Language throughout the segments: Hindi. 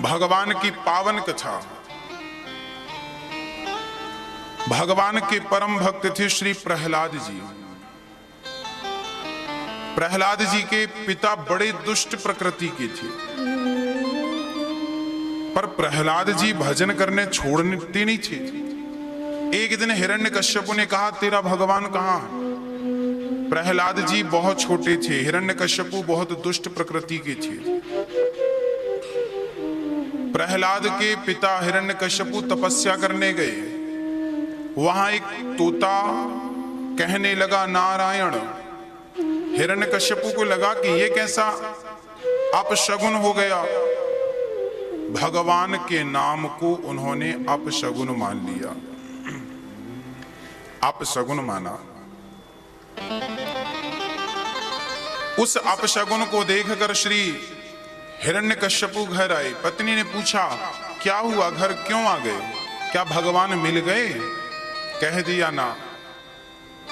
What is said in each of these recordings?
भगवान की पावन कथा। भगवान के परम भक्त थे श्री प्रहलाद जी। प्रहलाद जी के पिता बड़े दुष्ट प्रकृति के थे, पर प्रहलाद जी भजन करने छोड़ते नहीं थे। एक दिन हिरण्यकश्यप ने कहा, तेरा भगवान कहाँ है? प्रहलाद जी बहुत छोटे थे, हिरण्यकश्यप बहुत दुष्ट प्रकृति के थे। प्रहलाद के पिता हिरण्यकश्यप तपस्या करने गए। वहां एक तोता कहने लगा नारायण। हिरण्यकश्यप को लगा कि ये कैसा अपशगुन हो गया। भगवान के नाम को उन्होंने अपशगुन मान लिया। अपशगुन माना। उस अपशगुन को देखकर श्री हिरण्यकश्यप घर आए। पत्नी ने पूछा, क्या हुआ, घर क्यों आ गए? क्या भगवान मिल गए? कह दिया ना,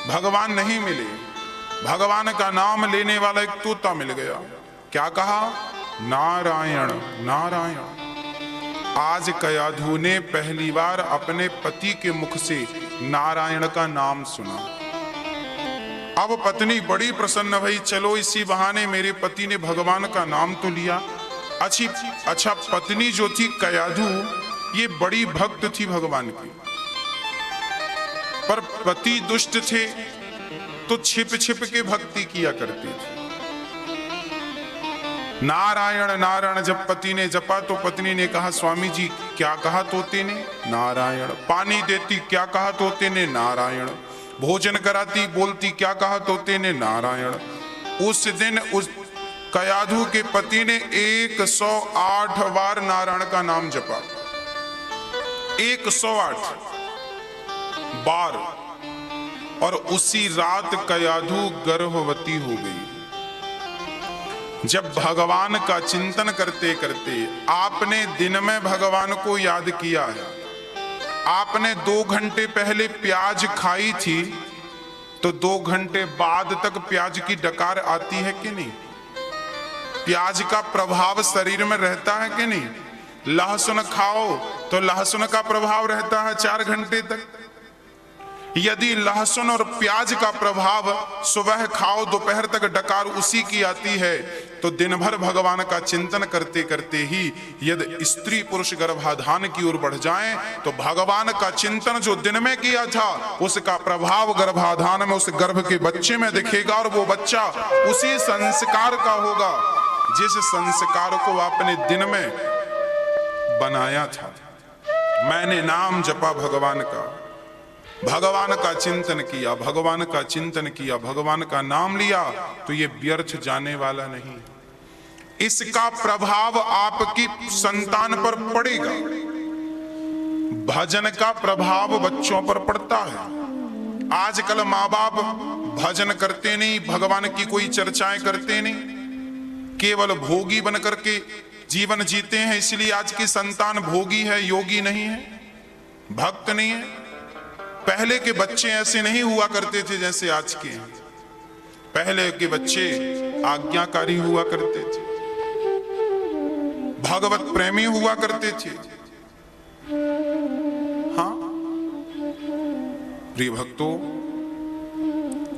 भगवान नहीं मिले। भगवान का नाम लेने वाला एक तोता मिल गया। क्या कहा? नारायण नारायण। आज कयाधु ने पहली बार अपने पति के मुख से नारायण का नाम सुना। अब पत्नी बड़ी प्रसन्न भई, चलो इसी बहाने मेरे पति ने भगवान का नाम तो लिया। अच्छा पत्नी जो थी कयाधु, ये बड़ी भक्त थी भगवान की, पर पति दुष्ट थे तो छिप छिप के भक्ति किया करते थे। नारायण नारायण जब पति ने जपा तो पत्नी ने कहा, स्वामी जी क्या कहा तोते ने? नारायण। पानी देती, क्या कहा तोते ने? नारायण। भोजन कराती, बोलती, क्या कहा तोते ने? नारायण। उस दिन उस कयाधु के पति ने 108 बार नारायण का नाम जपा। 108 बार। और उसी रात कयाधु गर्भवती हो गई। जब भगवान का चिंतन करते करते आपने दिन में भगवान को याद किया है, आपने 2 घंटे पहले प्याज खाई थी, तो 2 घंटे बाद तक प्याज की डकार आती है कि नहीं? प्याज का प्रभाव शरीर में रहता है कि नहीं? लहसुन खाओ तो लहसुन का प्रभाव रहता है 4 घंटे तक। यदि लहसुन और प्याज का प्रभाव सुबह खाओ दोपहर तक डकार उसी की आती है, तो दिन भर भगवान का चिंतन करते करते ही यदि स्त्री पुरुष गर्भाधान की ओर बढ़ जाएं, तो भगवान का चिंतन जो दिन में किया था उसका प्रभाव गर्भाधान में उस गर्भ के बच्चे में दिखेगा, और वो बच्चा उसी संस्कार का होगा जिस संस्कार को आपने दिन में बनाया था। मैंने नाम जपा भगवान का, भगवान का चिंतन किया, भगवान का चिंतन किया, भगवान का नाम लिया, तो ये व्यर्थ जाने वाला नहीं। इसका प्रभाव आपकी संतान पर पड़ेगा। भजन का प्रभाव बच्चों पर पड़ता है। आजकल माँ बाप भजन करते नहीं, भगवान की कोई चर्चाएं करते नहीं, केवल भोगी बन करके जीवन जीते हैं। इसलिए आज की संतान भोगी है, योगी नहीं है, भक्त नहीं है। पहले के बच्चे ऐसे नहीं हुआ करते थे जैसे आज के। पहले के बच्चे आज्ञाकारी हुआ करते थे, भगवत प्रेमी हुआ करते थे। हाँ प्रिय भक्तों,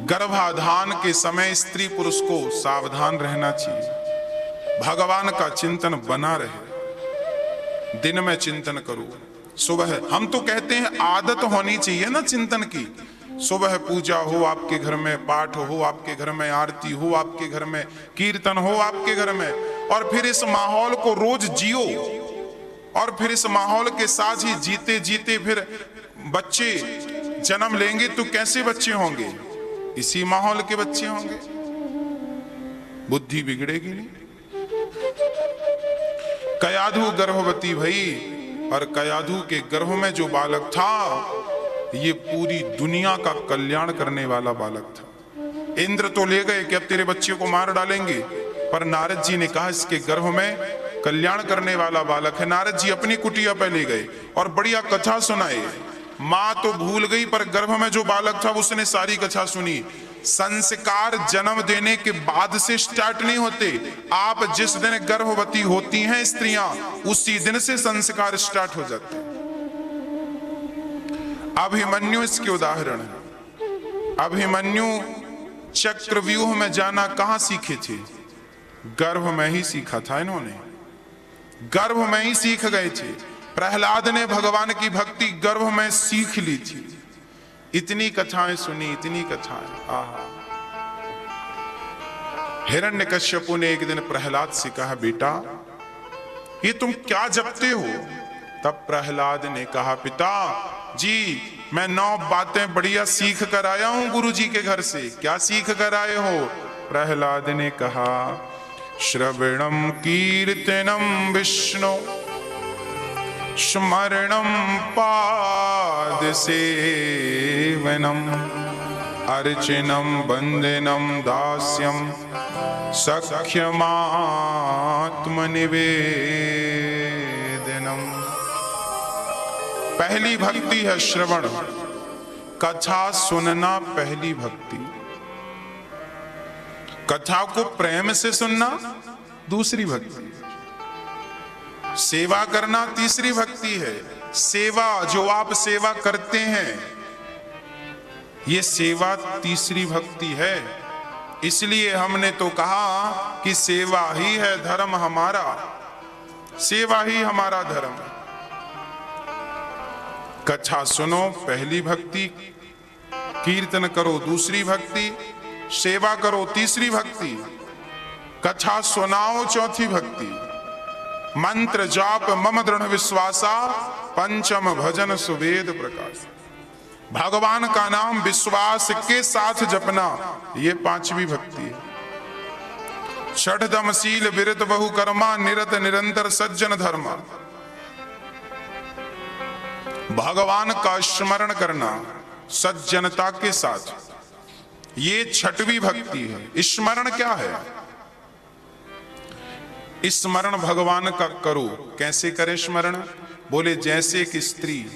गर्भाधान के समय स्त्री पुरुष को सावधान रहना चाहिए। भगवान का चिंतन बना रहे, दिन में चिंतन करो। सुबह हम तो कहते हैं आदत होनी चाहिए ना चिंतन की। सुबह पूजा हो आपके घर में, पाठ हो आपके घर में, आरती हो आपके घर में, कीर्तन हो आपके घर में, और फिर इस माहौल को रोज जियो। और फिर इस माहौल के साथ ही जीते जीते फिर बच्चे जन्म लेंगे तो कैसे बच्चे होंगे? इसी माहौल के बच्चे होंगे, बुद्धि बिगड़ेगी नहीं। कयाधु गर्भवती भई, और कयाधु के गर्भ में जो बालक था ये पूरी दुनिया का कल्याण करने वाला बालक था। इंद्र तो ले गए कि अब तेरे बच्चे को मार डालेंगे, पर नारद जी ने कहा इसके गर्भ में कल्याण करने वाला बालक है। नारद जी अपनी कुटिया पे ले गए और बढ़िया कथा सुनाए। माँ तो भूल गई, पर गर्भ में जो बालक था उसने सारी कथा सुनी। संस्कार जन्म देने के बाद से स्टार्ट नहीं होते। आप जिस दिन गर्भवती होती हैं स्त्रियां, उसी दिन से संस्कार स्टार्ट हो जाते हैं। अभिमन्यु इसके उदाहरण है। अभिमन्यु चक्रव्यूह में जाना कहां सीखे थे? गर्भ में ही सीखा था इन्होंने, गर्भ में ही सीख गए थे। प्रहलाद ने भगवान की भक्ति गर्भ में सीख ली थी। इतनी कथाएं सुनी, इतनी कथाएं। आहा। हिरण्यकश्यपु ने एक दिन प्रहलाद से कहा, बेटा ये तुम क्या जपते हो? तब प्रहलाद ने कहा, पिता जी मैं 9 बातें बढ़िया सीख कर आया हूं गुरु जी के घर से। क्या सीख कर आए हो? प्रहलाद ने कहा, श्रवणम कीर्तनम विष्णु स्मरणम पाद सेवनम अर्चनम वंदनम दास्यम सख्यमात्मनिवेदनम। पहली भक्ति है श्रवण, कथा सुनना पहली भक्ति। कथा को प्रेम से सुनना दूसरी भक्ति। सेवा करना तीसरी भक्ति है। सेवा, जो आप सेवा करते हैं, ये सेवा तीसरी भक्ति है। इसलिए हमने तो कहा कि सेवा ही है धर्म हमारा, सेवा ही हमारा धर्म। कथा सुनो पहली भक्ति, कीर्तन करो दूसरी भक्ति, सेवा करो तीसरी भक्ति, कथा सुनाओ चौथी भक्ति, मंत्र जाप मम दृढ़ विश्वासा पंचम भजन सुवेद प्रकाश। भगवान का नाम विश्वास के साथ जपना, ये पांचवी भक्ति है। षडदमशील विरत बहुकर्मा निरत निरंतर सज्जन धर्मा। भगवान का स्मरण करना सज्जनता के साथ, ये छठवीं भक्ति है। स्मरण क्या है? स्मरण भगवान का करो। कैसे करें स्मरण? बोले जैसे एक स्त्री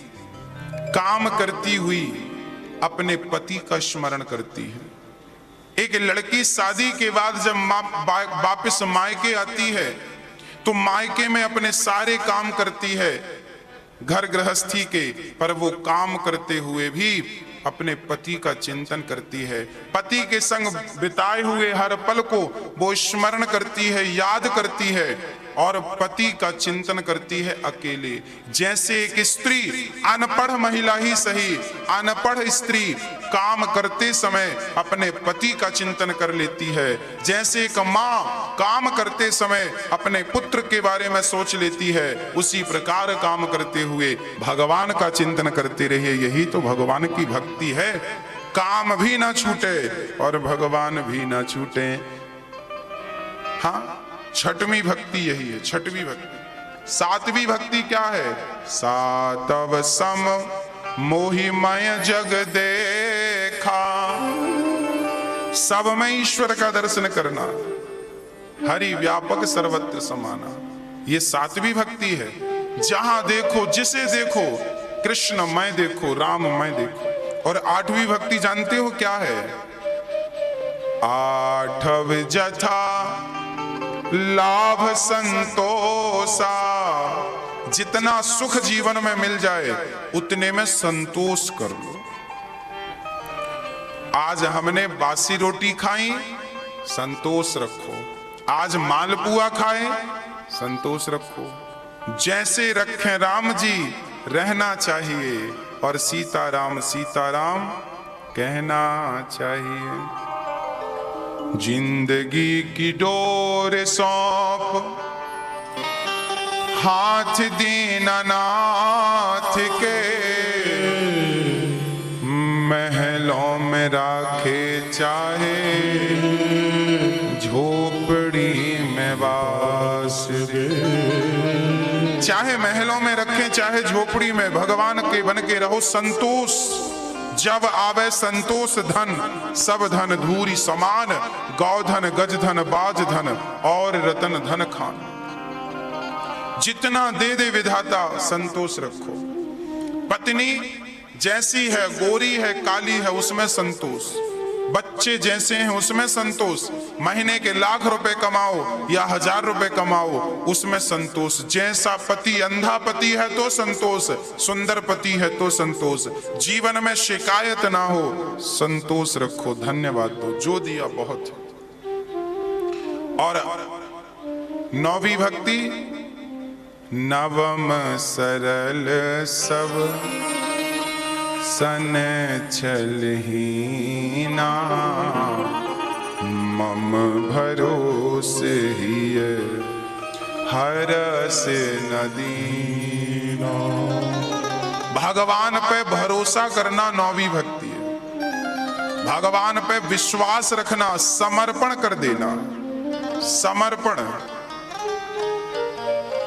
काम करती हुई अपने पति का स्मरण करती है। एक लड़की शादी के बाद जब वापस मायके आती है तो मायके में अपने सारे काम करती है घर गृहस्थी के, पर वो काम करते हुए भी अपने पति का चिंतन करती है। पति के संग बिताए हुए हर पल को वो स्मरण करती है, याद करती है और पति का चिंतन करती है अकेले। जैसे एक स्त्री, अनपढ़ महिला ही सही, अनपढ़ स्त्री काम करते समय अपने पति का चिंतन कर लेती है। जैसे एक माँ काम करते समय अपने पुत्र के बारे में सोच लेती है, उसी प्रकार काम करते हुए भगवान का चिंतन करते रहिए। यही तो भगवान की भक्ति है। काम भी ना छूटे और भगवान भी ना छूटे। हाँ, छठवीं भक्ति यही है, छठवीं भक्ति। सातवीं भक्ति क्या है? सातव सम मोहिमय जग देखा। सब में ईश्वर का दर्शन करना, हरि व्यापक सर्वत्र समाना, ये सातवीं भक्ति है। जहां देखो, जिसे देखो, कृष्ण मैं देखो, राम मैं देखो। और आठवीं भक्ति जानते हो क्या है? आठव जथा लाभ संतोषा। जितना सुख जीवन में मिल जाए उतने में संतोष कर लो। आज हमने बासी रोटी खाई, संतोष रखो। आज मालपुआ खाए, संतोष रखो। जैसे रखें राम जी रहना चाहिए और सीताराम सीताराम कहना चाहिए। जिंदगी की डोर सौंप हाथ दीनानाथ के, महलों में राखे चाहे झोपड़ी में वास दे। चाहे महलों में रखें चाहे झोपड़ी में, भगवान के बन के रहो। संतोष जब आवे संतोष धन, सब धन धूरी समान। गौधन गजधन बाजधन और रतन धन खान। जितना दे दे विधाता संतोष रखो। पत्नी जैसी है, गोरी है काली है, उसमें संतोष। बच्चे जैसे हैं उसमें संतोष, महीने के लाख रुपए कमाओ या 1000 रुपए कमाओ उसमें संतोष, जैसा पति, अंधा पति है तो संतोष, सुंदर पति है तो संतोष, जीवन में शिकायत ना हो, संतोष रखो, धन्यवाद दो, जो दिया बहुत है। और 9वीं भक्ति, नवम सरल सब सन छलहीना, मम भरोसे हिय हरस न दीना। भगवान पे भरोसा करना 9वीं भक्ति है। भगवान पे विश्वास रखना, समर्पण कर देना, समर्पण।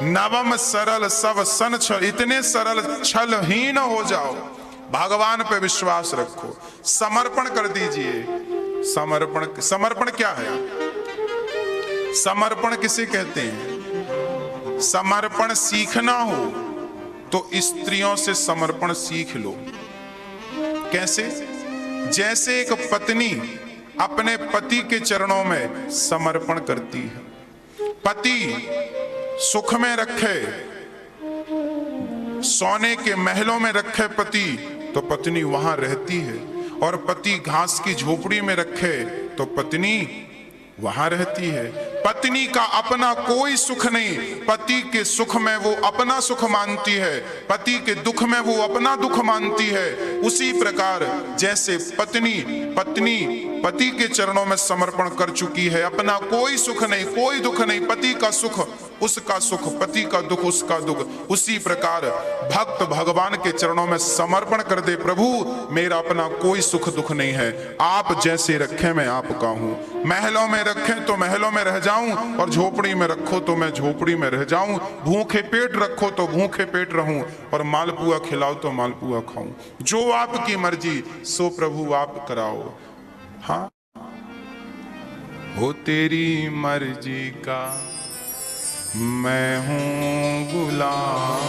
नवम सरल सब सन छल, इतने सरल छलहीन हो जाओ, भगवान पे विश्वास रखो, समर्पण कर दीजिए। समर्पण, समर्पण क्या है? समर्पण किसे कहते हैं? समर्पण सीखना हो तो स्त्रियों से समर्पण सीख लो। कैसे? जैसे एक पत्नी अपने पति के चरणों में समर्पण करती है, पति सुख में रखे, सोने के महलों में रखे पति तो पत्नी वहां रहती है, और पति घास की झोपड़ी में रखे तो पत्नी वहां रहती है। पत्नी का अपना कोई सुख नहीं, पति के सुख में वो अपना सुख मानती है, पति के दुख में वो अपना दुख मानती है। उसी प्रकार जैसे पत्नी पति के चरणों में समर्पण कर चुकी है, अपना कोई सुख नहीं, कोई दुख नहीं, पति का सुख उसका सुख, पति का दुख उसका दुख, उसी प्रकार भक्त भगवान के चरणों में समर्पण कर दे, प्रभु मेरा अपना कोई सुख दुख नहीं है, आप जैसे रखे मैं आपका हूं। महलों में रखें तो महलों में रह जाऊं, और झोपड़ी में रखो तो मैं झोपड़ी में रह जाऊं, भूखे पेट रखो तो भूखे पेट रहूं, और मालपुआ खिलाओ तो मालपुआ खाऊं। जो आपकी मर्जी सो प्रभु आप कराओ। हाँ, हो तेरी मर्जी का मैं हूं गुलाम,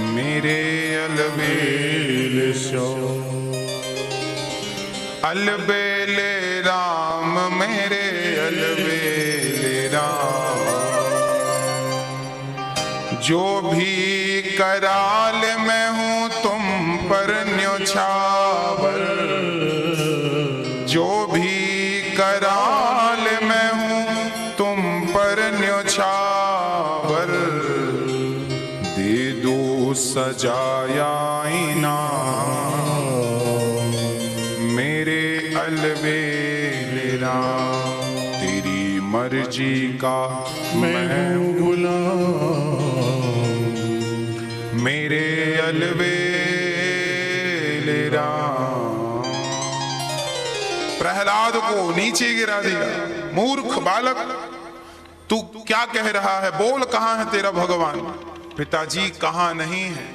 मेरे अलबेल शो अलबेले राम, मेरे अलबेले राम। जो भी कराल मैं हूं तुम पर न्योछावर, जो भी कराल मैं हूं तुम पर न्योछावर, दे दो सजाया इनाम, मेरे अलबेले राम। तेरी मर्जी का मैं गुलाम, मेरे अलबेले राम। प्रहलाद को नीचे गिरा दिया, मूर्ख बालक तू क्या कह रहा है, बोल कहां है तेरा भगवान। पिताजी कहां नहीं है,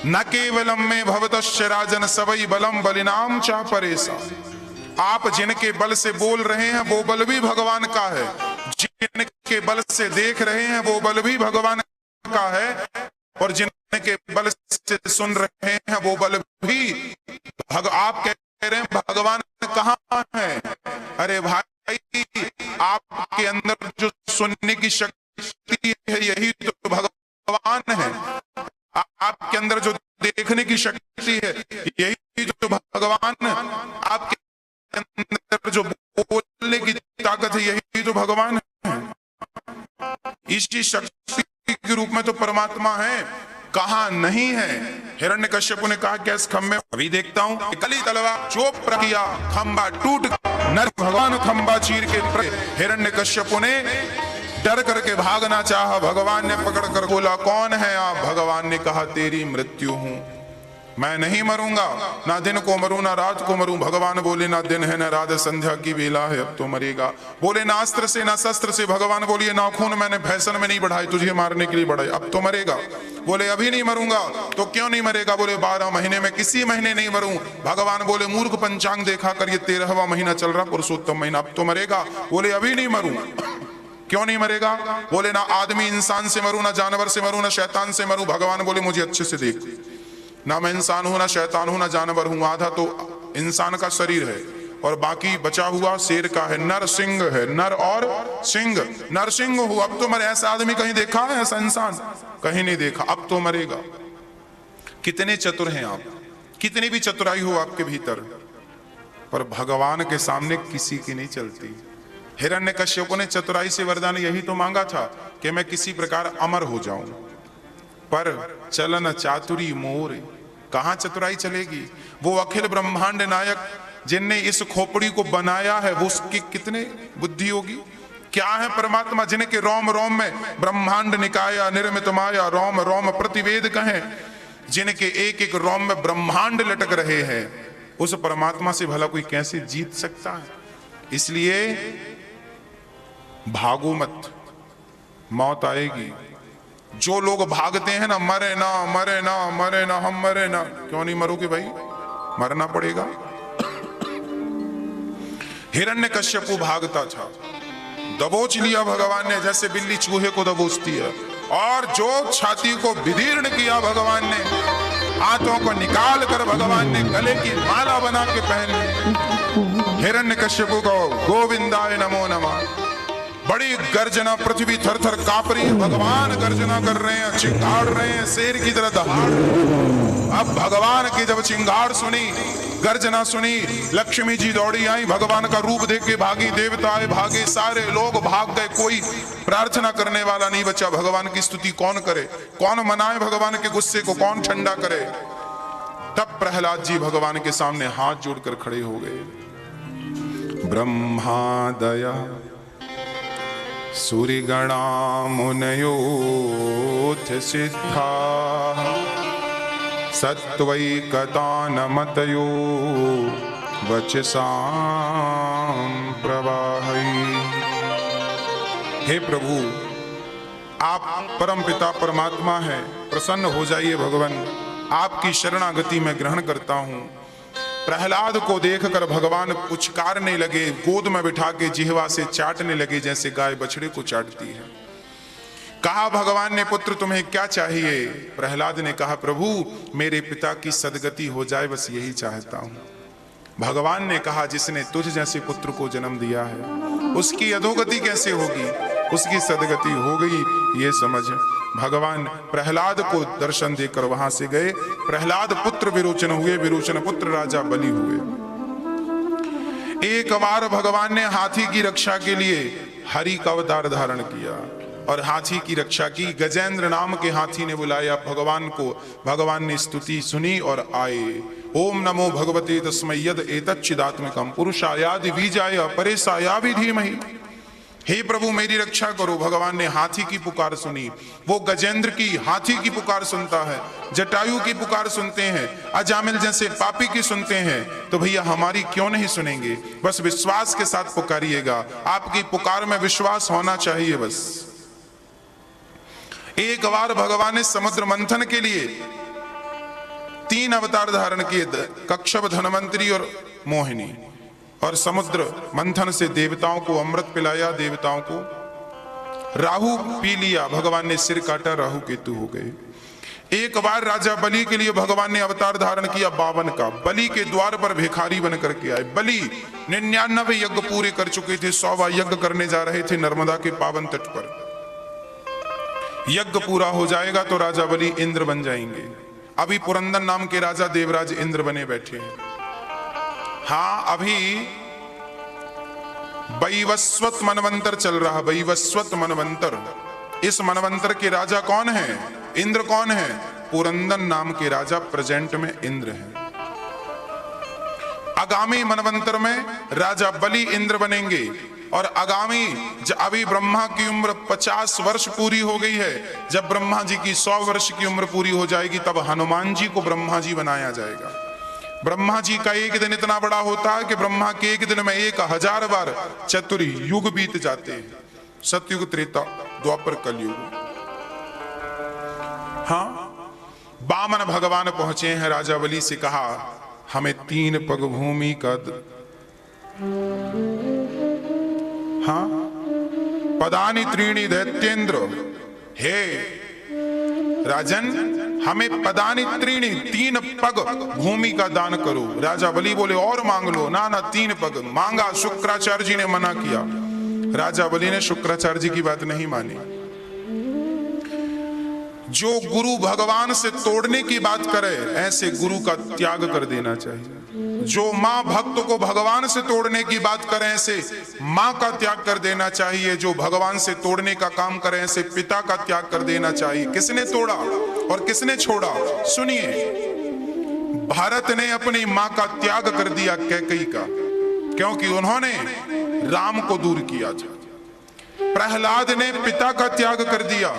न केवलम में भवतश्च राजन सवई बलम बलिनाम चा परेसा। आप जिनके बल से बोल रहे हैं वो बल भी भगवान का है, जिनके बल से देख रहे हैं वो बल भी भगवान का है, और जिनके बल से सुन रहे हैं वो बल भी आप कह रहे हैं भगवान कहाँ है। अरे भाई, आपके अंदर जो सुनने की शक्ति है यही तो भगवान है, आपके अंदर जो देखने की शक्ति है यही तो भगवान है, आपके अंदर जो बोलने की ताकत है यही तो भगवान है। इसी शक्ति के रूप में तो परमात्मा है, कहा नहीं है। हिरण्यकश्यप ने कहा कि इस खंभे, अभी देखता हूं कली तलवार चोप किया, खंभा टूट, नर भगवान खंभा चीर के हिरण्यकश्यप ने डर करके भागना चाहा, भगवान ने पकड़ कर बोला कौन है आप। भगवान ने कहा तेरी मृत्यु हूं, मैं नहीं मरूंगा, ना दिन को मरूं ना रात को मरूं। भगवान बोले ना दिन है ना रात, संध्या की बेला है, अब तो मरेगा। बोले ना अस्त्र से ना शस्त्र से। भगवान बोलिए नाखून मैंने फैशन में नहीं बढ़ाई, तुझे मारने के लिए बढ़ाई, अब तो मरेगा। बोले अभी नहीं मरूंगा, तो क्यों नहीं मरेगा। बोले 12 महीने में किसी महीने नहीं मरूं। भगवान बोले मूर्ख, पंचांग देखा कर, ये 13वां महीना चल रहा, पुरुषोत्तम महीना, अब तो मरेगा। बोले अभी नहीं मरूं, क्यों नहीं मरेगा। बोले ना आदमी इंसान से मरूं, ना जानवर से मरूं, ना शैतान से मरूं। भगवान बोले मुझे अच्छे से देख, ना मैं इंसान हूं, ना शैतान हूं, ना जानवर हूं। आधा तो इंसान का शरीर है और बाकी बचा हुआ शेर का है। नर सिंह है, नर और सिंह। नर सिंह हो। अब तो मरे। ऐसा आदमी कहीं देखा है? ऐसा इंसान कहीं नहीं देखा। अब तो मरेगा। कितने चतुर हैं आप, कितनी भी चतुराई हो आपके भीतर, पर भगवान के सामने किसी की नहीं चलती। हिरण्यकश्यप ने चतुराई से वरदान यही तो मांगा था कि मैं किसी प्रकार अमर हो जाऊं, पर चलन चातुरी मोर, कहां चतुराई चलेगी। वो अखिल ब्रह्मांड नायक जिनने इस खोपड़ी को बनाया है, वो उसकी कितने बुद्धि होगी। क्या है परमात्मा, जिनके रोम रोम में ब्रह्मांड निकाया निर्मित माया, रोम रोम प्रतिवेद कहें, जिनके एक एक रोम में ब्रह्मांड लटक रहे हैं, उस परमात्मा से भला कोई कैसे जीत सकता है। इसलिए भागो मत, मौत आएगी। जो लोग भागते हैं ना, मरे ना मरे ना मरे ना, हम मरे ना, क्यों नहीं मरोगे भाई, मरना पड़ेगा। हिरण्यकश्यप भागता था, दबोच लिया भगवान ने, जैसे बिल्ली चूहे को दबोचती है। और जो छाती को विदीर्ण किया भगवान ने, हाथों को निकाल कर भगवान ने गले की माला बना के पहन ली। हिरण्यकश्यप को गोविंदाय नमो नमः। बड़ी गर्जना, पृथ्वी थर थर कांप रही है। भगवान गर्जना कर रहे हैं, चिंगाड़ रहे हैं, शेर की तरह दहाड़ रहे हैं। अब भगवान की जब चिंगाड़ सुनी, गर्जना सुनी, लक्ष्मी जी दौड़ी आई, भगवान का रूप देख के भागी, देवताएं भागे, सारे लोग भाग गए। कोई प्रार्थना करने वाला नहीं बचा। भगवान की स्तुति कौन करे, कौन मनाए भगवान के गुस्से को, कौन ठंडा करे। तब प्रहलाद जी भगवान के सामने हाथ जोड़कर खड़े हो गए। ब्रह्मा दया सूर्यगणा मुनयोथ सिद्धा, सत्वैकतानमतयो वचसां प्रवाहै। हे प्रभु, आप परम पिता परमात्मा है, प्रसन्न हो जाइए भगवान, आपकी शरणागति में ग्रहण करता हूं। प्रहलाद को देखकर भगवान पुचकारने लगे, गोद में बिठा के जिह्वा से चाटने लगे जैसे गाय बछड़े को चाटती है। कहा भगवान ने, पुत्र तुम्हें क्या चाहिए। प्रहलाद ने कहा, प्रभु मेरे पिता की सदगति हो जाए, बस यही चाहता हूं। भगवान ने कहा, जिसने तुझ जैसे पुत्र को जन्म दिया है उसकी अधोगति कैसे होगी, उसकी सदगति हो गई ये समझ। भगवान प्रहलाद को दर्शन देकर वहां से गए। प्रहलाद पुत्र विरोचन हुए, विरोचन पुत्र राजा बलि हुए। एक बार भगवान ने हाथी की रक्षा के लिए हरि का अवतार धारण किया और हाथी की रक्षा की। गजेंद्र नाम के हाथी ने बुलाया भगवान को, भगवान ने स्तुति सुनी और आए। ओम नमो भगवते तस्मै यद एतच्चिदात्मकं पुरुषायादि बीजाय परेशायाभि धीमहि। हे प्रभु मेरी रक्षा करो। भगवान ने हाथी की पुकार सुनी। वो गजेंद्र की, हाथी की पुकार सुनता है, जटायु की पुकार सुनते हैं, अजामिल जैसे पापी की सुनते हैं, तो भैया हमारी क्यों नहीं सुनेंगे। बस विश्वास के साथ पुकारिएगा, आपकी पुकार में विश्वास होना चाहिए बस। एक बार भगवान ने समुद्र मंथन के लिए 3 अवतार धारण किए, कच्छप, धनवंतरी और मोहिनी। और समुद्र मंथन से देवताओं को अमृत पिलाया, देवताओं को राहु पी लिया, भगवान ने सिर काटा, राहु केतु हो गए। एक बार राजा बलि के लिए भगवान ने अवतार धारण किया 52 का। बलि के द्वार पर भिखारी बन करके आए। बलि 99 यज्ञ पूरे कर चुके थे, 100वां यज्ञ करने जा रहे थे नर्मदा के पावन तट पर। यज्ञ पूरा हो जाएगा तो राजा बलि इंद्र बन जाएंगे। अभी पुरंदर नाम के राजा देवराज इंद्र बने बैठे हैं। हाँ, अभी वैवस्वत मनवंतर चल रहा, वैवस्वत मनवंतर। इस मनवंतर के राजा कौन है, इंद्र कौन है, पुरंदर नाम के राजा प्रेजेंट में इंद्र हैं। आगामी मनवंतर में राजा बलि इंद्र बनेंगे और आगामी अभी ब्रह्मा की उम्र 50 वर्ष पूरी हो गई है। जब ब्रह्मा जी की 100 वर्ष की उम्र पूरी हो जाएगी तब हनुमान जी को ब्रह्मा जी बनाया जाएगा। ब्रह्मा जी का एक दिन इतना बड़ा होता है कि ब्रह्मा के एक दिन में 1000 बार चतुर्युग बीत जाते हैं। सतयुग, त्रेता, द्वापर, कलयुग। हाँ, वामन भगवान पहुंचे हैं। राजा बलि से कहा, हमें 3 पग भूमि का हाँ, पदानि त्रीणि दैत्येंद्र। हे राजन, हमें पदानि त्रीणि, 3 पग भूमि का दान करो। राजा बलि बोले और मांग लो। ना ना 3 पग मांगा, शुक्राचार्य जी ने मना किया। राजा बलि ने शुक्राचार्य जी की बात नहीं मानी। जो गुरु भगवान से तोड़ने की बात करे, ऐसे गुरु का त्याग कर देना चाहिए। जो माँ भक्त को भगवान से तोड़ने की बात करे, ऐसे माँ का त्याग कर देना चाहिए। जो भगवान से तोड़ने का काम करे, ऐसे पिता का त्याग कर देना चाहिए। किसने तोड़ा और किसने छोड़ा? सुनिए, भारत ने अपनी माँ का त्याग कर दिया कैकेयी का, क्योंकि उन्होंने राम को दूर किया था। प्रहलाद ने पिता का त्याग कर दिया,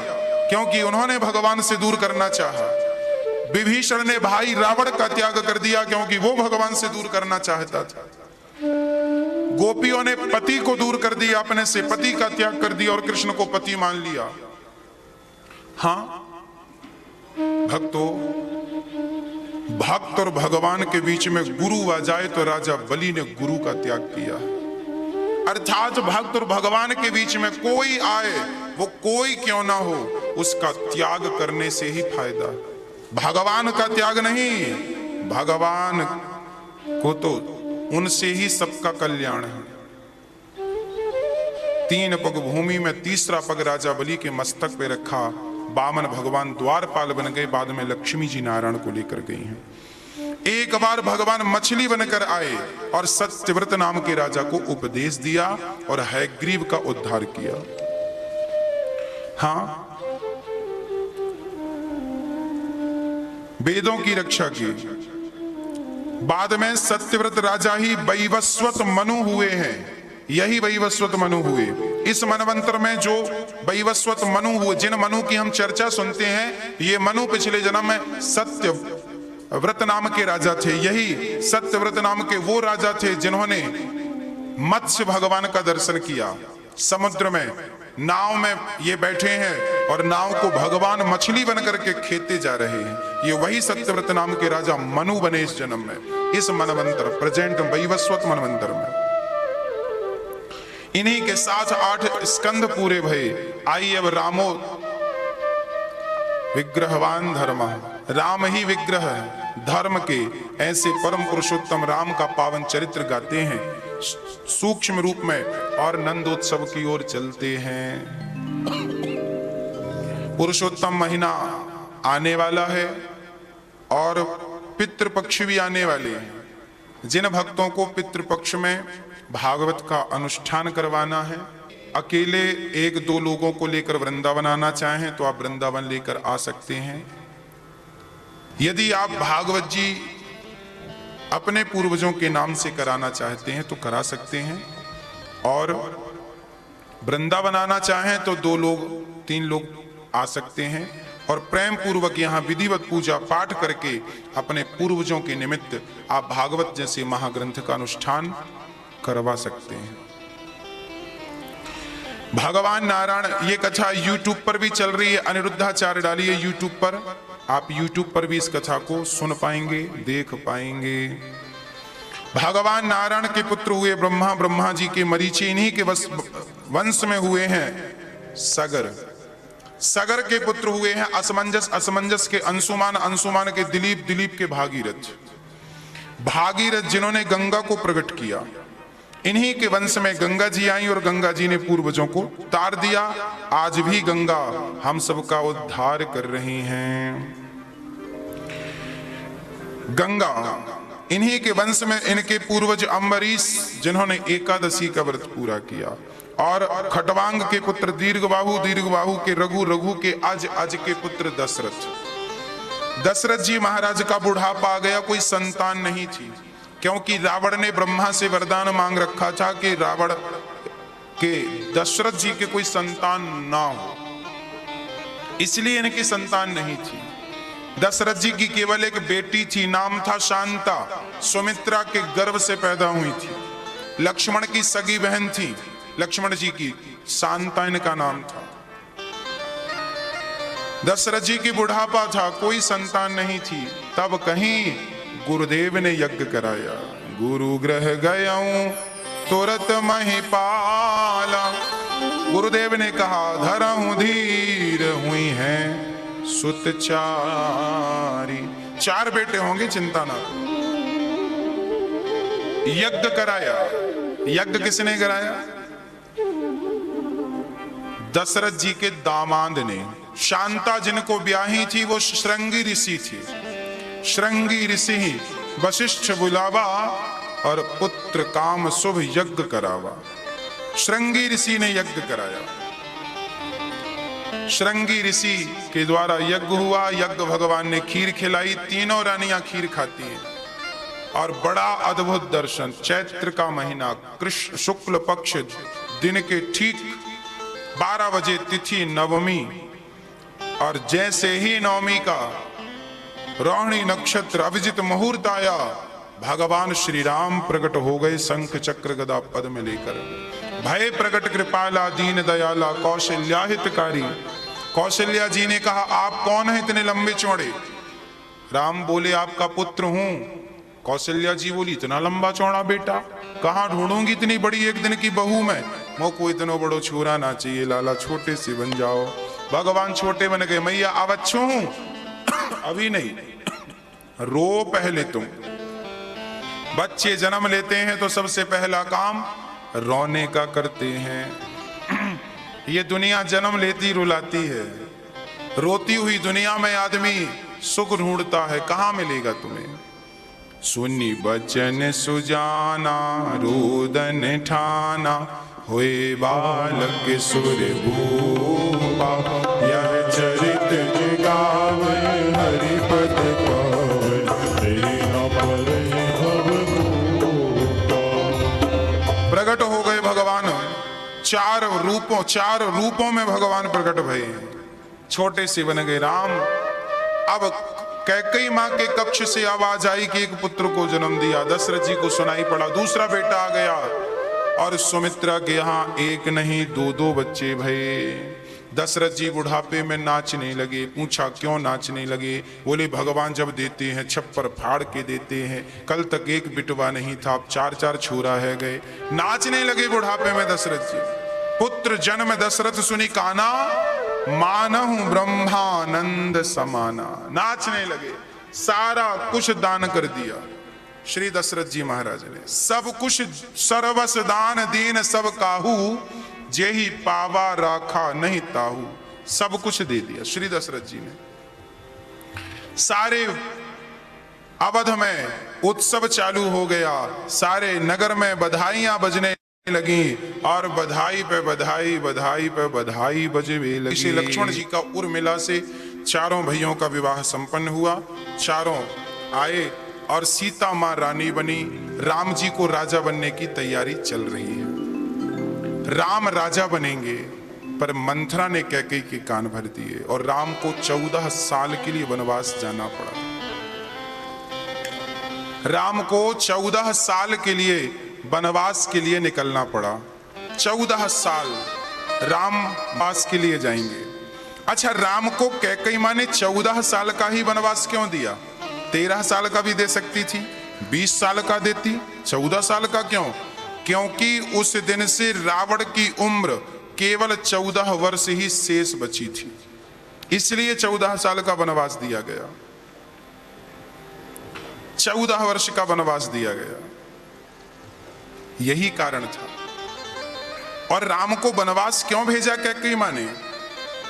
क्योंकि उन्होंने भगवान से दूर करना चाहा। विभीषण ने भाई रावण का त्याग कर दिया, क्योंकि वो भगवान से दूर करना चाहता था। गोपियों ने पति को दूर कर दिया, अपने से पति का त्याग कर दिया और कृष्ण को पति मान लिया। हाँ भक्तों, भक्त और भगवान के बीच में गुरु आ जाए तो राजा बलि ने गुरु का त्याग किया। अर्थात भक्त और भगवान के बीच में कोई आए, वो कोई क्यों ना हो, उसका त्याग करने से ही फायदा। भगवान का त्याग नहीं, भगवान को तो उनसे ही सबका कल्याण है। 3 पग भूमि में तीसरा पग राजा बलि के मस्तक पे रखा। वामन भगवान द्वारपाल बन गए, बाद में लक्ष्मी जी नारायण को लेकर गई हैं। एक बार भगवान मछली बनकर आए और सत्यव्रत नाम के राजा को उपदेश दिया और हयग्रीव का उद्धार किया। हाँ, वेदों की रक्षा की। बाद में सत्यव्रत राजा ही वैवस्वत मनु हुए हैं। यही वैवस्वत मनु हुए। इस मनवंतर में जो वैवस्वत मनु हुए, जिन मनु की हम चर्चा सुनते हैं, ये मनु पिछले जन्म में सत्यव्रत नाम के राजा थे। यही सत्यव्रत नाम के वो राजा थे जिन्होंने मत्स्य भगवान का दर्शन किया। समुद्र में नाव में ये बैठे हैं और नाव को भगवान मछली बन करके खेते जा रहे हैं। ये वही सत्यव्रत नाम के राजा मनु बने इस जन्म में, इस मनवंतर प्रेजेंट वैवस्वत मनवंतर में। इन्हीं के साथ 8 स्कंद पूरे भये। आई अब रामो विग्रहवान धर्म, राम ही विग्रह है धर्म के। ऐसे परम पुरुषोत्तम राम का पावन चरित्र गाते हैं सूक्ष्म रूप में और नंदोत्सव की ओर चलते हैं। पुरुषोत्तम महीना आने वाला है और पितृपक्ष भी आने वाले हैं। जिन भक्तों को पितृपक्ष में भागवत का अनुष्ठान करवाना है, अकेले 1-2 लोगों को लेकर वृंदावन आना चाहें तो आप वृंदावन लेकर आ सकते हैं। यदि आप भागवत जी अपने पूर्वजों के नाम से कराना चाहते हैं तो करा सकते हैं, और वृंदावन आना चाहें तो 2 लोग 3 लोग आ सकते हैं और प्रेम पूर्वक यहाँ विधिवत पूजा पाठ करके अपने पूर्वजों के निमित्त आप भागवत जैसे महाग्रंथ का अनुष्ठान करवा सकते हैं। भगवान नारायण, ये कथा YouTube पर भी चल रही है। अनिरुद्धाचार्य डालिए YouTube पर, आप YouTube पर भी इस कथा को सुन पाएंगे, देख पाएंगे। भगवान नारायण के पुत्र हुए ब्रह्मा, ब्रह्मा जी के मरीचि, इन्हीं के वंश में हुए हैं सगर। सगर के पुत्र हुए हैं असमंजस, असमंजस के अंशुमान, अंशुमान के दिलीप, दिलीप के भागीरथ, भागीरथ जिन्होंने गंगा को प्रकट किया। इन्हीं के वंश में गंगा जी आई और गंगा जी ने पूर्वजों को तार दिया। आज भी गंगा हम सबका उद्धार कर रही हैं। गंगा, इन्हीं के वंश में इनके पूर्वज अम्बरीश जिन्होंने एकादशी का व्रत पूरा किया, और खटवांग के पुत्र दीर्घबाहु, दीर्घबाहु के रघु, रघु के अज, अज के पुत्र दशरथ। दशरथ जी महाराज का बुढ़ापा आ गया, कोई संतान नहीं थी, क्योंकि रावण ने ब्रह्मा से वरदान मांग रखा था कि रावण के दशरथ जी के कोई संतान ना हो, इसलिए इनकी संतान नहीं थी। दशरथ जी की केवल एक बेटी थी, नाम था शांता, सुमित्रा के गर्भ से पैदा हुई थी। लक्ष्मण की सगी बहन थी, लक्ष्मण जी की, शांता इनका नाम था। दशरथ जी की बुढ़ापा था, कोई संतान नहीं थी। तब कहीं गुरुदेव ने यज्ञ कराया। गुरु ग्रह गयाऊं तुरत महिपाला, गुरुदेव ने कहा धरऊं धीर हुई है सुतचारी। 4 बेटे होंगे, चिंता ना करो। यज्ञ कराया। यज्ञ किसने कराया? दशरथ जी के दामाद ने। शांता जिनको ब्याही थी वो श्रृंगी ऋषि थी। श्रृंगी ऋषि वशिष्ठ बुलावा और पुत्र काम शुभ यज्ञ करावा। श्रृंगी ऋषि ने यज्ञ कराया। श्रृंगी ऋषि के द्वारा यज्ञ हुआ। यज्ञ भगवान ने खीर खिलाई। तीनों रानियां खीर खाती हैं और बड़ा अद्भुत दर्शन। चैत्र का महीना, कृष्ण शुक्ल पक्ष दिन के ठीक 12 बजे तिथि नवमी, और जैसे ही नवमी का रोहिणी नक्षत्र अभिजित मुहूर्त आया, भगवान श्री राम प्रकट हो गए शंख चक्र गदा पद्म लेकर। भय प्रकट कृपाला दीन दयाला कौशल्या हितकारी। कौशल्या जी ने कहा, आप कौन है इतने लंबे चौड़े? राम बोले, आपका पुत्र हूं। कौशल्या जी बोली, इतना लंबा चौड़ा बेटा कहां ढूंढूंगी? इतनी बड़ी एक दिन की बहू में। मोको इतना बड़ो छोरा ना चाहिए लाला, छोटे से बन जाओ। भगवान छोटे बन गए। मैया अब अच्छो हूं, अभी नहीं, रो पहले तुम। बच्चे जन्म लेते हैं तो सबसे पहला काम रोने का करते हैं। ये दुनिया जन्म लेती रुलाती है। रोती हुई दुनिया में आदमी सुख ढूंढता है, कहां मिलेगा तुम्हें? सुनी बचन सुजाना रोदन ठाना, हुए बालक सुर भूपा। यह चरित गावे हरिपद पावन, तेरा पर प्रकट हो गए भगवान। 4 रूपों में भगवान प्रकट भये। छोटे से बन गए राम। अब कैकेयी मां के कक्ष से आवाज आई कि एक पुत्र को जन्म दिया। दशरथ जी को सुनाई पड़ा, दूसरा बेटा आ गया। और सुमित्रा के यहाँ एक नहीं 2 बच्चे भये। दशरथ जी बुढ़ापे में नाचने लगे। पूछा क्यों नाचने लगे? बोले भगवान जब देते हैं छप्पर फाड़ के देते हैं। कल तक एक बिटवा नहीं था, अब 4 छोरा है गए। नाचने लगे बुढ़ापे में दशरथ जी। पुत्र जन्म दशरथ सुनी काना, मानहु ब्रह्मानंद समाना। नाचने लगे, सारा कुछ दान कर दिया श्री दशरथ जी महाराज ने। सब कुछ सर्वस दान दीन सब काहू, जेहि पावा राखा नहीं ताहू। सब कुछ दे दिया श्री दशरथ जी ने। सारे अवध में उत्सव चालू हो गया। सारे नगर में बधाइयां बजने लगी और बधाई पे बधाई, बधाई पे बधाई बजने लगी। श्री लक्ष्मण जी का उर्मिला से 4 भाइयों का विवाह संपन्न हुआ। 4 आए और सीता मां रानी बनी। राम जी को राजा बनने की तैयारी चल रही है। राम राजा बनेंगे, पर मंथरा ने कैकेयी के कान भर दिए और राम को 14 साल के लिए वनवास जाना पड़ा। राम को 14 साल के लिए वनवास के लिए निकलना पड़ा। 14 साल राम वनवास के लिए जाएंगे। अच्छा, राम को कैकेयी मां ने 14 साल का ही वनवास क्यों दिया? 13 साल का भी दे सकती थी, 20 साल का देती, 14 साल का क्यों? क्योंकि उस दिन से रावण की उम्र केवल 14 वर्ष ही शेष बची थी, इसलिए 14 साल का वनवास दिया गया। 14 वर्ष का वनवास दिया गया, यही कारण था। और राम को वनवास क्यों भेजा कैकेयी मां ने?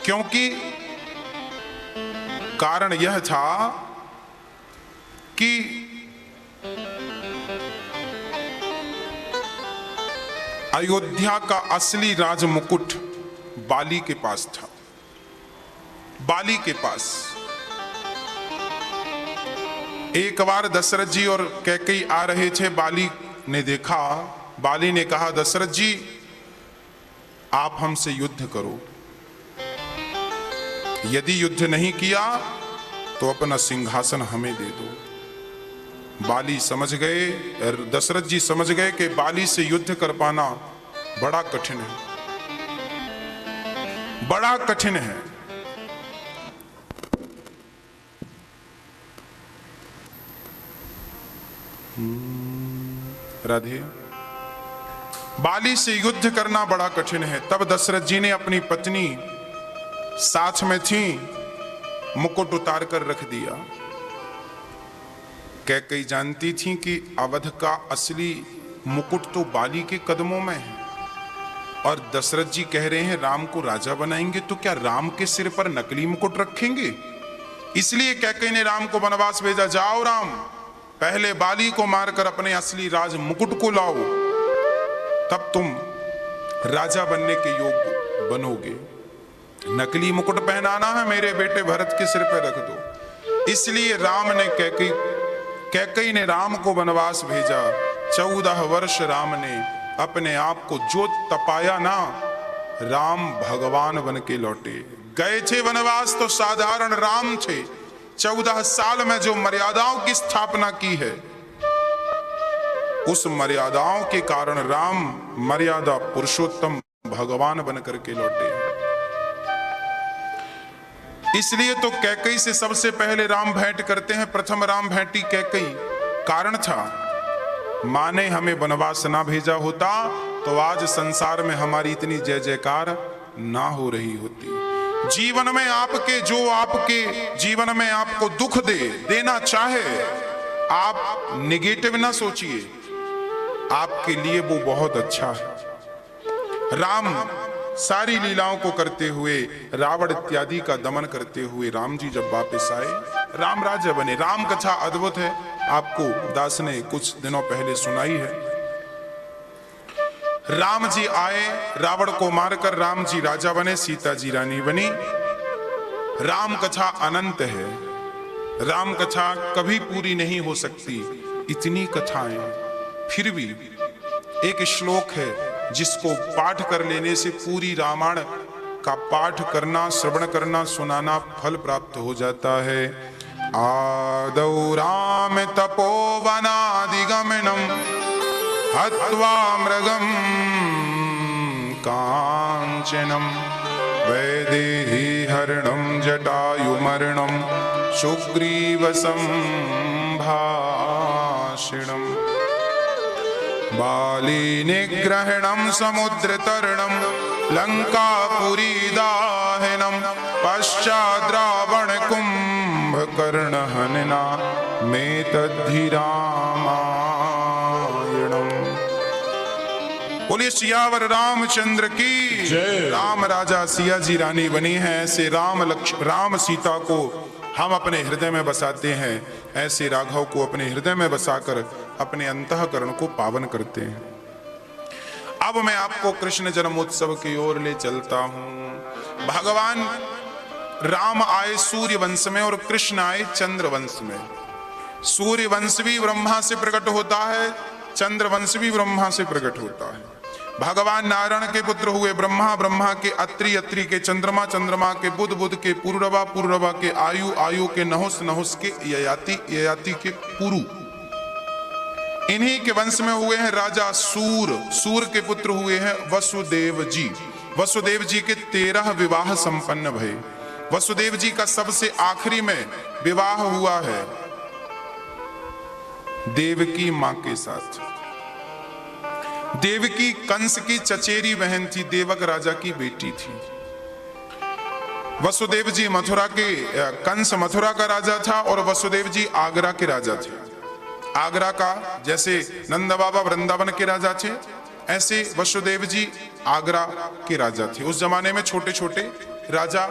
क्योंकि कारण यह था कि अयोध्या का असली राज मुकुट बाली के पास था। बाली के पास एक बार दशरथ जी और कैकेयी आ रहे थे। बाली ने देखा। बाली ने कहा, दशरथ जी आप हमसे युद्ध करो। यदि युद्ध नहीं किया तो अपना सिंहासन हमें दे दो। बाली समझ गए, दशरथ जी समझ गए कि बाली से युद्ध कर पाना बड़ा कठिन है, बड़ा कठिन है। राधे, बाली से युद्ध करना बड़ा कठिन है। तब दशरथ जी ने अपनी पत्नी साथ में थी, मुकुट उतार कर रख दिया। कैकेयी जानती थी कि अवध का असली मुकुट तो बाली के कदमों में है, और दशरथ जी कह रहे हैं राम को राजा बनाएंगे, तो क्या राम के सिर पर नकली मुकुट रखेंगे? इसलिए कैकेयी ने राम को वनवास भेजा। जाओ राम, पहले बाली को मारकर अपने असली राज मुकुट को लाओ, तब तुम राजा बनने के योग्य बनोगे। नकली मुकुट पहनाना है मेरे बेटे भरत के सिर पर रख दो। इसलिए राम ने कैकेयी ने राम को वनवास भेजा। 14 वर्ष राम ने अपने आप को जो तपाया ना, राम भगवान बन के लौटे। गए थे वनवास तो साधारण राम थे, 14 साल में जो मर्यादाओं की स्थापना की है, उस मर्यादाओं के कारण राम मर्यादा पुरुषोत्तम भगवान बन करके लौटे। इसलिए तो कैकेयी से सबसे पहले राम भेंट करते हैं। प्रथम राम भेंटी कैकेयी। कारण था, मां ने हमें वनवास ना भेजा होता तो आज संसार में हमारी इतनी जय जयकार ना हो रही होती। जीवन में आपके जीवन में आपको दुख देना चाहे, आप निगेटिव ना सोचिए, आपके लिए वो बहुत अच्छा है। राम सारी लीलाओं को करते हुए, रावण इत्यादि का दमन करते हुए राम जी जब वापस आए, राम राजा बने। राम कथा अद्भुत है, आपको दास ने कुछ दिनों पहले सुनाई है। राम जी आए, रावण को मारकर राम जी राजा बने, सीता जी रानी बनी। राम कथा अनंत है, राम कथा कभी पूरी नहीं हो सकती, इतनी कथाएं। फिर भी एक श्लोक है जिसको पाठ कर लेने से पूरी रामायण का पाठ करना, श्रवण करना, सुनाना फल प्राप्त हो जाता है। आदौ राम तपोवनादिगमनम हत्वा मृगम कांचनम वैदेही हरणम जटायुमर्णम सुग्रीव संभाषणम बाली निग्रहणम समुद्र तरणम लंकापुरी दाहनम पश्चात् रावण कुंभकर्ण हनना में तद्धि रामायणम। बोलिए सियावर रामचंद्र की जय। राम राजा सिया जी रानी बनी है। ऐसे राम सीता को हम अपने हृदय में बसाते हैं, ऐसे राघव को अपने हृदय में बसाकर अपने अंतःकरण को पावन करते हैं। अब मैं आपको कृष्ण जन्मोत्सव की ओर ले चलता हूं। भगवान राम आए सूर्य वंश में और कृष्ण आए चंद्र वंश में। सूर्य वंश भी ब्रह्मा से प्रकट होता है, चंद्र वंश भी ब्रह्मा से प्रकट होता है। भगवान नारायण के पुत्र हुए ब्रह्मा, ब्रह्मा के अत्रि, अत्रि के चंद्रमा, चंद्रमा के बुध, बुध के पुरुरवा, पुरुरवा के आयु, आयु के नहुस, नहुस के ययाति, ययाति के पुरु। इन्हीं के वंश में हुए हैं राजा सूर, सूर के पुत्र हुए हैं वसुदेव जी। वसुदेव जी के 13 विवाह संपन्न भये। वसुदेव जी का सबसे आखिरी में विवाह हुआ है देवकी मां के साथ। देवकी कंस की चचेरी बहन थी, देवक राजा की बेटी थी। वसुदेव जी मथुरा के, कंस मथुरा का राजा था और वसुदेव जी आगरा के राजा थे। आगरा का, जैसे नंद बाबा वृंदावन के राजा थे, ऐसे वसुदेव जी आगरा के राजा थे। उस जमाने में छोटे छोटे राजा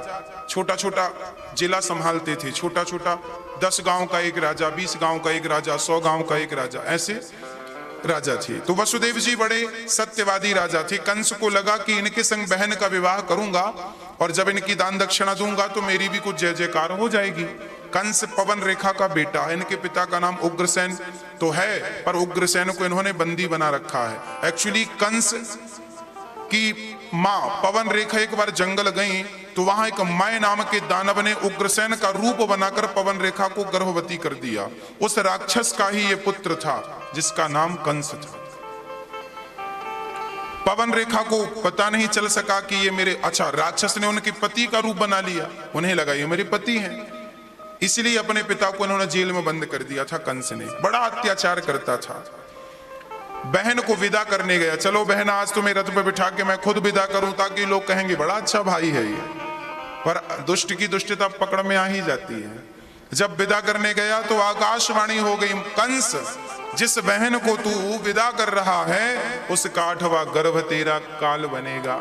छोटा छोटा जिला संभालते थे। छोटा छोटा 10 गांव का एक राजा, 20 गांव का एक राजा, 100 गांव का एक राजा, ऐसे राजा थे। तो वसुदेव जी बड़े सत्यवादी राजा थे। कंस को लगा कि इनके संग बहन का विवाह करूंगा और जब इनकी दान दक्षिणा दूंगा तो मेरी भी कुछ जय जयकार हो जाएगी। कंस पवन रेखा का बेटा है, इनके पिता का नाम उग्रसेन तो है, पर उग्रसेन को इन्होंने बंदी बना रखा है। एक्चुअली कंस की मां पवन रेखा एक बार जंगल गई तो वहां एक माय नाम के दानव ने उग्रसेन का रूप बनाकर पवन रेखा को गर्भवती कर दिया। उस राक्षस का ही ये पुत्र था जिसका नाम कंस था। पवन रेखा को पता नहीं चल सका कि ये मेरे, अच्छा राक्षस ने उनके पति का रूप बना लिया, उन्हें लगा ये मेरे पति हैं, इसलिए अपने पिता को इन्होंने जेल में बंद कर दिया था। कंस ने बड़ा अत्याचार करता था। बहन को विदा करने गया, चलो बहन आज तुम्हें रथ पे बिठा के मैं खुद विदा करूं ताकि लोग कहेंगे बड़ा अच्छा भाई है ये, पर दुष्ट की दुष्टता पकड़ में आ ही जाती है। जब विदा करने गया तो आकाशवाणी हो गई, कंस जिस बहन को तू विदा कर रहा है उसका 8वां गर्भ तेरा काल बनेगा।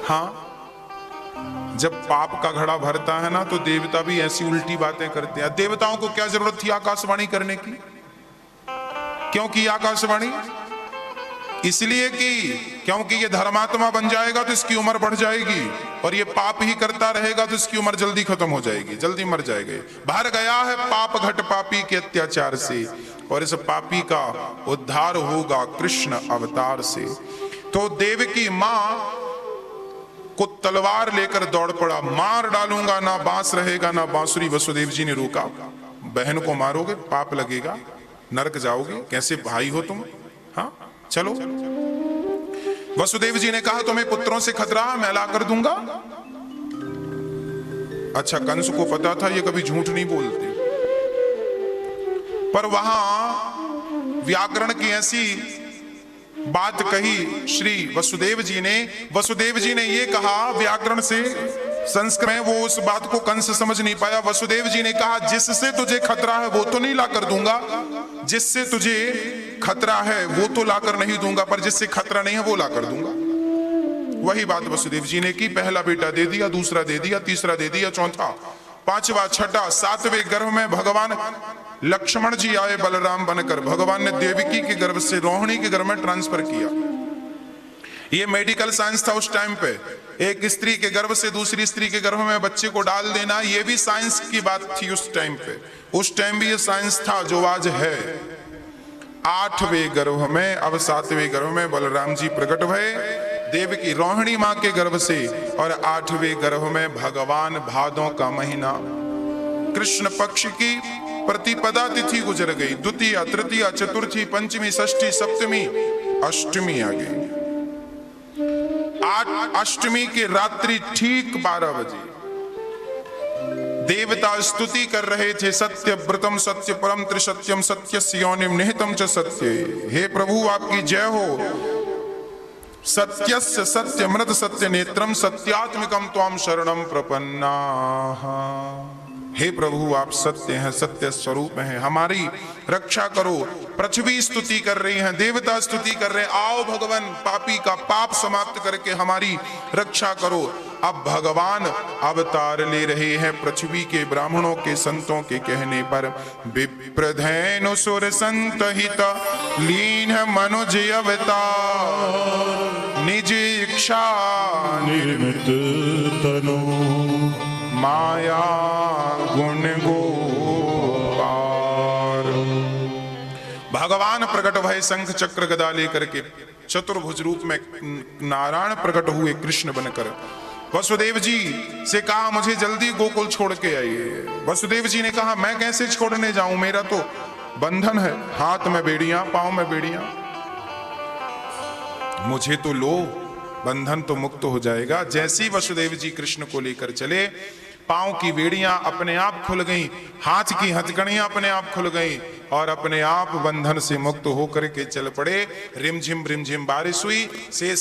हाँ, जब पाप का घड़ा भरता है ना तो देवता भी ऐसी उल्टी बातें करते हैं। देवताओं को क्या जरूरत थी आकाशवाणी करने की? क्यों की आकाशवाणी? इसलिए क्योंकि ये धर्मात्मा बन जाएगा तो इसकी उम्र बढ़ जाएगी, और ये पाप ही करता रहेगा तो इसकी उम्र जल्दी खत्म हो जाएगी, जल्दी मर जाएगी। भर गया है पाप घट पापी के अत्याचार से, और इस पापी का उद्धार होगा कृष्ण अवतार से। तो देवकी मां को तलवार लेकर दौड़ पड़ा, मार डालूंगा, ना बांस रहेगा ना बांसुरी। वसुदेव जी ने रोका, बहन को मारोगे पाप लगेगा, नरक जाओगे, कैसे भाई हो तुम? हाँ चलो। वसुदेव जी ने कहा तुम्हें पुत्रों से खतरा, मैं ला कर दूंगा। अच्छा, कंस को पता था ये कभी झूठ नहीं बोलते, पर वहां व्याकरण की ऐसी बात कही श्री वसुदेव जी ने ये कहा व्याकरण से, संस्कृत में वो उस बात को कंस समझ नहीं पाया। वसुदेव जी ने कहा जिससे तुझे खतरा है वो तो नहीं ला कर दूंगा, जिससे तुझे खतरा है वो तो ला कर नहीं दूंगा, पर जिससे खतरा नहीं है वो ला कर दूंगा। वही बात वसुदेव जी ने की। पहला बेटा दे दिया, दूसरा दे दिया, तीसरा दे दिया, चौथा, पांचवा, छठा, 7वें गर्भ में भगवान लक्ष्मण जी आए बलराम बनकर। भगवान ने देवकी के गर्भ से रोहिणी के गर्भ में ट्रांसफर किया। ये मेडिकल साइंस था उस टाइम पे। एक स्त्री के गर्भ से दूसरी स्त्री के गर्भ में बच्चे को डाल देना, ये भी साइंस की बात थी उस टाइम पे। उस टाइम भी ये साइंस था जो आज है। 8वें गर्भ में, अब 7वें गर्भ में बलराम जी प्रकट भये देवकी रोहिणी मां के गर्भ से, और 8वें गर्भ में भगवान भादों का महीना कृष्ण पक्ष की प्रतिपदा तिथि गुजर गई। द्वितीया, तृतीया, चतुर्थी, पंचमी, षष्ठी, सप्तमी, अष्टमी आ गई। अष्टमी की रात्रि ठीक 12 बजे देवता स्तुति कर रहे थे, सत्य व्रतम सत्य परम त्रिसत्यम सत्यस्य योनिम निहितम च सत्य। हे प्रभु आपकी जय हो। सत्यस्य सत्यमृत सत्य नेत्रम सत्यात्मिकम त्वाम शरणम प्रपन्नाः। हे प्रभु आप सत्य हैं, सत्य स्वरूप हैं, हमारी रक्षा करो। पृथ्वी स्तुति कर रही हैं, देवता स्तुति कर रहे हैं, आओ भगवान पापी का पाप समाप्त करके हमारी रक्षा करो। अब भगवान अवतार ले रहे हैं पृथ्वी के ब्राह्मणों के संतों के कहने पर। विप्रधेनु सुर संत हित लीन मनुज अवतार, निज इच्छा निर्मित तनु माया गुण गोपार। भगवान प्रकट भय शंख चक्र गदा लेकर के, चतुर्भुज रूप में नारायण प्रकट हुए कृष्ण बनकर। वसुदेव जी से कहा मुझे जल्दी गोकुल छोड़ के आइए। वसुदेव जी ने कहा मैं कैसे छोड़ने जाऊं, मेरा तो बंधन है, हाथ में बेड़ियां, पांव में बेड़ियां, मुझे तो लो, बंधन तो मुक्त हो जाएगा। जैसी वसुदेव जी कृष्ण को लेकर चले, पांव की बेड़ियां अपने आप खुल गईं, हाथ की हथकड़ियां अपने आप खुल गईं, और अपने आप बंधन से मुक्त होकर के चल पड़े। रिमझिम बारिश हुई। शेष